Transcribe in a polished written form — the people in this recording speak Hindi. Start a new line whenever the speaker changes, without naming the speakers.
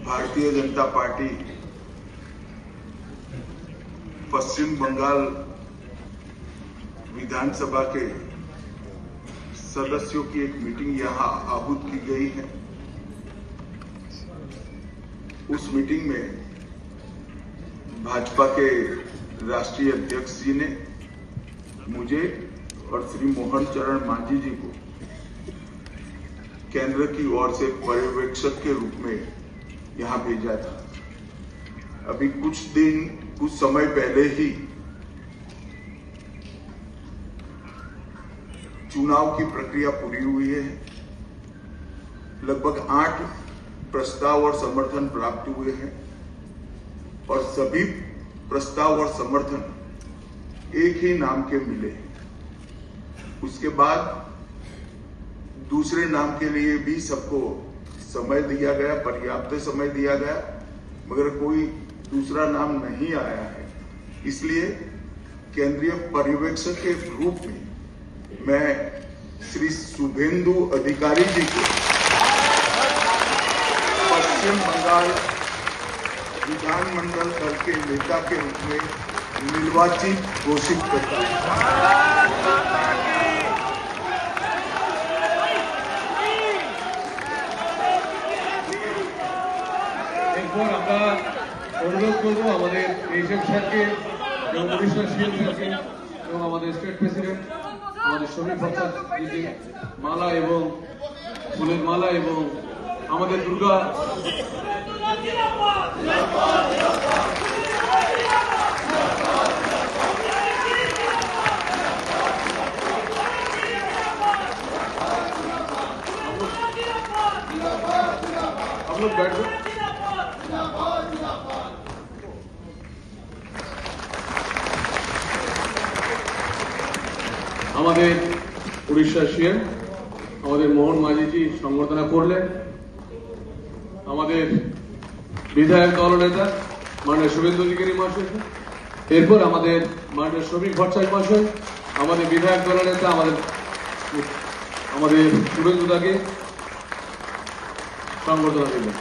भारतीय जनता पार्टी पश्चिम बंगाल विधानसभा के सदस्यों की एक मीटिंग यहां आहूत की गई है। उस मीटिंग में भाजपा के राष्ट्रीय अध्यक्ष जी ने मुझे और श्री मोहन चरण मांझी जी को केंद्र की ओर से पर्यवेक्षक के रूप में यहां भेजा था। अभी कुछ समय पहले ही चुनाव की प्रक्रिया पूरी हुई है। लगभग 8 प्रस्ताव और समर्थन प्राप्त हुए हैं और सभी प्रस्ताव और समर्थन एक ही नाम के मिले। उसके बाद दूसरे नाम के लिए भी सबको समय दिया गया, पर्याप्त समय दिया गया, मगर कोई दूसरा नाम नहीं आया है। इसलिए केंद्रीय पर्यवेक्षक के रूप में मैं श्री शुभेंदु अधिकारी जी को पश्चिम बंगाल विधानमंडल दल के नेता के रूप में निर्वाचित घोषित करता हूं।
আমরা অনুরোধ করবো আমাদের এইচএম স্যারকে এবং উড়িষ্যা সিএম স্যারকে এবং আমাদের স্টেট প্রেসিডেন্ট আমাদের শরীফ ভট্টাচার্যজি মালা এবং ফুলের মালা এবং আমাদের দুর্গা हम लोग बैठ गए। আমাদের উড়িষ্যা সিএম আমাদের মোহন মাঝিজি সংবর্ধনা করলেন। আমাদের বিধায়ক দলনেতা মাননীয় শুভেন্দু অধিকারী মহাশয়, এরপর আমাদের মাননীয় শরীফ ভট্টাচার্য মহাশয় আমাদের বিধায়ক দলনেতা আমাদের শুভেন্দুদাকে সংবর্ধনা দিলেন।